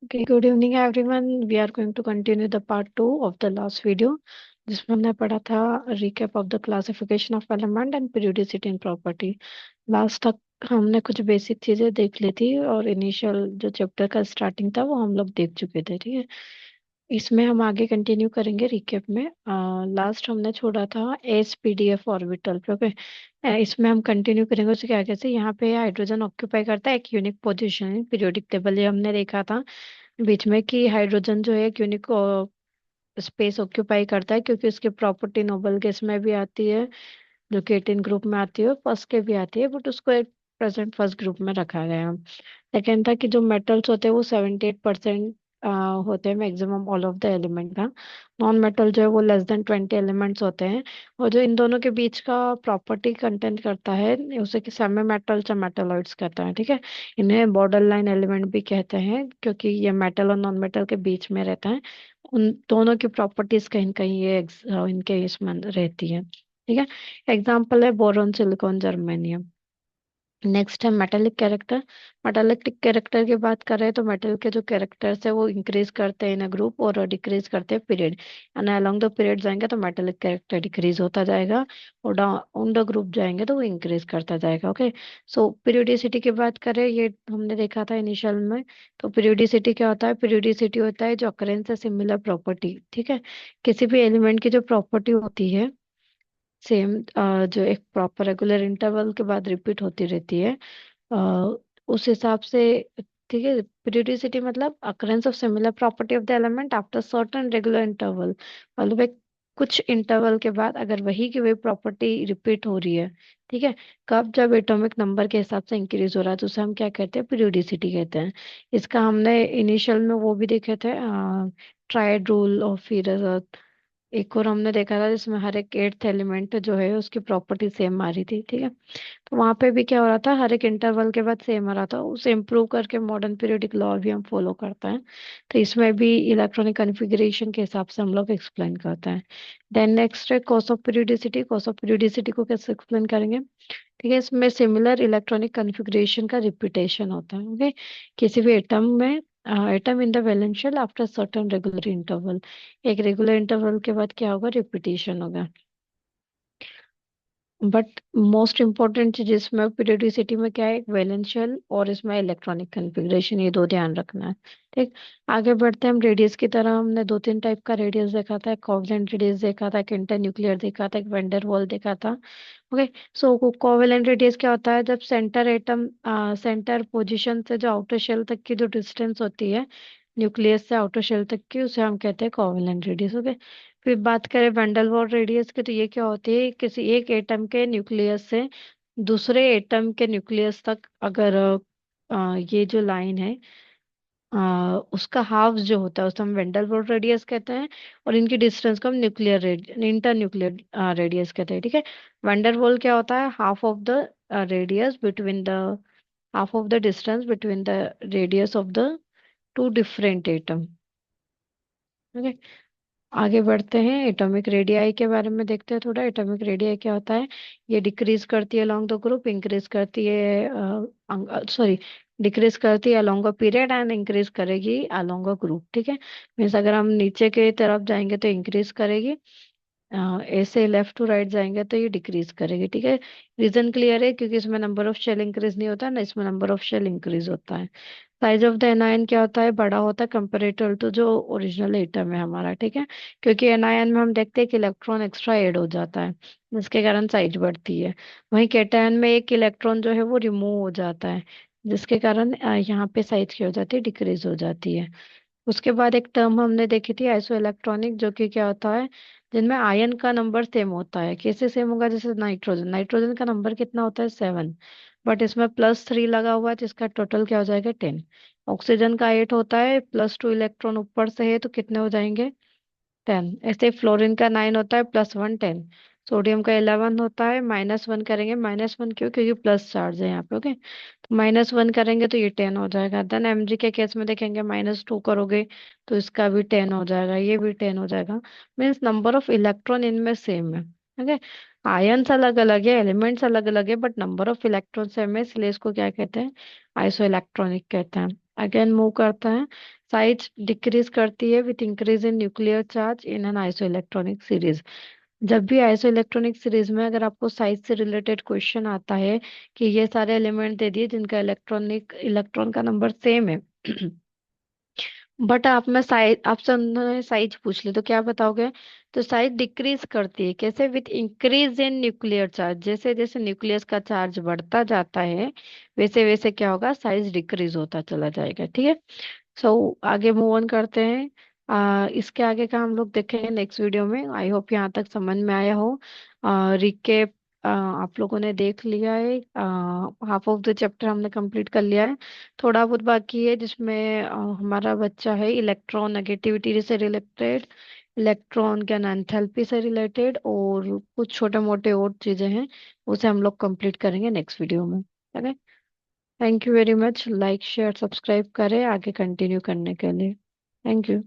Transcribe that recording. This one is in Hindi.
Okay, good evening everyone. We are going to continue the part 2 of the last video जिसमें हमने पढ़ा था recap of the classification of element and periodicity in property. Last तक हमने कुछ बेसिक चीजें देख ली थी और इनिशियल जो चैप्टर का स्टार्टिंग था वो हम लोग देख चुके थे, ठीक है। इसमें हम आगे कंटिन्यू करेंगे रिकेप में। लास्ट हमने छोड़ा था S P D F orbital पे, ओके। इसमें हम कंटिन्यू करेंगे उसके आगे से। यहाँ पे हाइड्रोजन ऑक्यूपाई करता है एक यूनिक पोजीशन पीरियोडिक टेबल, ये हमने देखा था बीच में कि हाइड्रोजन जो है एक यूनिक स्पेस ऑक्यूपाई करता है क्योंकि उसकी प्रॉपर्टी नोबल गैस में भी आती है, जो कि 18 ग्रुप में आती है, फर्स्ट के भी आती है, बट उसको एक प्रेजेंट फर्स्ट ग्रुप में रखा गया है। सेकेंड था कि जो मेटल्स होते हैं वो 78% होते हैं maximum all of the element का। नॉन मेटल जो है वो लेस देन 20 एलिमेंट्स होते हैं। और जो इन दोनों के बीच का प्रॉपर्टी कंटेंट करता है उसे कि सेमी मेटल्स या मेटलॉइड्स कहते हैं, ठीक है। इन्हें बॉर्डर लाइन एलिमेंट भी कहते हैं क्योंकि ये मेटल और नॉन मेटल के बीच में रहता है। उन दोनों की प्रॉपर्टीज कहीं न कहीं इनके इसमें रहती है, ठीक है। एग्जाम्पल है बोरॉन सिलिकॉन जर्मेनियम। नेक्स्ट है मेटेलिक कैरेक्टर। मेटेलिक कैरेक्टर की बात करें तो मेटल के जो कैरेक्टर्स है वो इंक्रीज करते हैं इन ग्रुप और डिक्रीज करते हैं पीरियड, यानी अलोंग द पीरियड जाएंगे तो मेटेलिक कैरेक्टर डिक्रीज होता जाएगा और डाउन द ग्रुप जाएंगे तो वो इंक्रीज करता जाएगा, ओके। सो पीरियोडिसिटी की बात करें, ये हमने देखा था इनिशियल में। तो पीरियोडिसिटी क्या होता है? पीरियोडिसिटी होता है जो अकरेंस है सिमिलर प्रॉपर्टी, ठीक है। किसी भी एलिमेंट की जो प्रॉपर्टी होती है सेम, जो एक प्रॉपर रेगुलर इंटरवल के बाद रिपीट होती रहती है, अ, उस हिसाब से, ठीक है। पीरियोडिसिटी मतलब occurrence of similar property of the element after certain regular interval, मतलब एक कुछ इंटरवल के बाद अगर वही की वही प्रॉपर्टी रिपीट हो रही है, ठीक है। कब? जब एटॉमिक नंबर के हिसाब से इंक्रीज हो रहा है तो उसे हम क्या कहते हैं? पीरियोडिसिटी कहते हैं। इसका हमने इनिशियल में वो भी देखे थे, ट्रायड रूल ऑफ फिर एक और हमने देखा था जिसमें हर एक एट्थ एलिमेंट जो है उसकी प्रॉपर्टी सेम आ रही थी, ठीक है। तो वहां पे भी क्या हो रहा था, हर एक इंटरवल के बाद सेम आ रहा था, उसे इम्प्रूव करके मॉडर्न पीरियोडिक लॉ भी हम फॉलो करते हैं। तो इसमें भी इलेक्ट्रॉनिक कॉन्फ़िगरेशन के हिसाब से हम लोग एक्सप्लेन करते हैं। देन नेक्स्ट है cause of periodicity. Cause of periodicity को कैसे एक्सप्लेन करेंगे? ठीक है, इसमें सिमिलर इलेक्ट्रॉनिक कॉन्फ़िगरेशन का रिपीटेशन होता है, ओके। किसी भी एटम में, atom in the valence shell after certain regular interval, एक रेगुलर इंटरवल के बाद क्या होगा? रिपीटेशन होगा। बट मोस्ट इम्पोर्टेंट चीज इसमें पीरियोडिसिटी में क्या है? वैलेंशियल और इसमें इलेक्ट्रॉनिक कॉन्फ़िगरेशन, ये दो ध्यान रखना है, ठीक। आगे बढ़ते हैं हम रेडियस की तरह। हमने दो तीन टाइप का रेडियस देखा था, एक कोवेलेंट रेडियस देखा था, एक इंटरन्यूक्लियर देखा था, एक वैन वाल देखा था, ओके। सो कोवेलेंट रेडियस क्या होता है? जब सेंटर एटम, सेंटर पोजीशन से जो आउटर शेल तक की जो डिस्टेंस होती है न्यूक्लियस से आउटर शेल तक की, उसे हम कहते हैं कोवेलेंट रेडियस, ओके। फिर बात करें वैंडरवाल रेडियस की, तो ये क्या होती है? किसी एक एटम के न्यूक्लियस से दूसरे एटम के न्यूक्लियस तक अगर ये जो लाइन है, उसका हाफ जो होता है उसे हम वैंडरवाल रेडियस कहते हैं। और इनकी डिस्टेंस को हम न्यूक्लियर इंटर न्यूक्लियर रेडियस कहते हैं, ठीक है। वैंडरवाल क्या होता है? Half of the radius between the half of the distance between the radius of the two different atom, okay. आगे बढ़ते हैं, एटॉमिक रेडियाई के बारे में देखते हैं थोड़ा। एटॉमिक रेडियाई क्या होता है? ये डिक्रीज करती है अलोंग द ग्रुप, इंक्रीज करती है, सॉरी, डिक्रीज करती है along a period and increase करेगी अलोंग अ ग्रुप, ठीक है। मीन्स अगर हम नीचे के तरफ जाएंगे तो इंक्रीज करेगी, ऐसे लेफ्ट टू राइट जाएंगे तो ये डिक्रीज करेगी, ठीक है। रीजन क्लियर है? क्योंकि इसमें नंबर ऑफ शेल इंक्रीज नहीं होता ना, इसमें नंबर ऑफ शेल इंक्रीज होता है। साइज ऑफ द एनायन क्या होता है? बड़ा होता है कंपेरेटिव टू जो ओरिजिनल एटम है हमारा, ठीक है। क्योंकि एनायन में हम देखते हैं कि इलेक्ट्रॉन एक्स्ट्रा ऐड हो जाता है, जिसके कारण साइज बढ़ती है। वहीं कैटायन में एक इलेक्ट्रॉन जो है वो रिमूव हो जाता है, जिसके कारण यहाँ पे साइज क्या हो जाती है? डिक्रीज हो जाती है। उसके बाद एक टर्म हमने देखी थी आइसो इलेक्ट्रॉनिक, जो कि क्या होता है? जिनमें आयन का नंबर सेम होता है। कैसे सेम होगा? जैसे नाइट्रोजन, नाइट्रोजन का नंबर कितना होता है? 7, बट इसमें +3 लगा हुआ है जिसका टोटल क्या हो जाएगा? 10। ऑक्सीजन का 8 होता है, +2 इलेक्ट्रॉन ऊपर से है तो कितने हो जाएंगे? 10। ऐसे फ्लोरीन का 9 होता है, +1 10। सोडियम का 11 होता है, -1 करेंगे, -1 क्यों? क्योंकि प्लस चार्ज है यहाँ पे, ओके। तो -1 करेंगे तो ये 10 हो जाएगा। देन Mg के केस में देखेंगे, -2 करोगे तो इसका भी 10 हो जाएगा, ये भी 10 हो जाएगा। मीन्स नंबर ऑफ इलेक्ट्रॉन इनमें सेम है, ओके। आयन्स अलग अलग है, एलिमेंट्स अलग अलग है, but number of electron same है, इसलिए इसको क्या कहते हैं? आइसो इलेक्ट्रॉनिक कहते हैं। अगेन मूव करते हैं। साइज डिक्रीज करती है with increase in nuclear charge in an iso electronic series. जब भी आइसो इलेक्ट्रॉनिक सीरीज में अगर आपको साइज से रिलेटेड क्वेश्चन आता है कि ये सारे एलिमेंट दे दिए जिनका इलेक्ट्रॉन का नंबर सेम है बट आप में साइज आपसे उन्होंने साइज पूछ ली तो क्या बताओगे? तो साइज डिक्रीज करती है कैसे? With increase in nuclear charge, जैसे जैसे न्यूक्लियस का चार्ज बढ़ता जाता है वैसे वैसे क्या होगा, साइज डिक्रीज होता चला जाएगा। ठीक है। सो आगे मूव ऑन करते हैं। इसके आगे का हम लोग देखेंगे नेक्स्ट वीडियो में। आई होप यहाँ तक समझ में आया हो। रिकेप आप लोगों ने देख लिया है, हाफ ऑफ द चैप्टर हमने कंप्लीट कर लिया है। थोड़ा बहुत बाकी है जिसमें हमारा बच्चा है इलेक्ट्रॉन नेगेटिविटी से रिलेटेड, इलेक्ट्रॉन के एंथैल्पी से रिलेटेड, और कुछ छोटे मोटे और चीजें हैं उसे हम लोग कंप्लीट करेंगे नेक्स्ट वीडियो में। ठीक है। Thank you very much. Like share subscribe करें आगे कंटिन्यू करने के लिए। Thank you.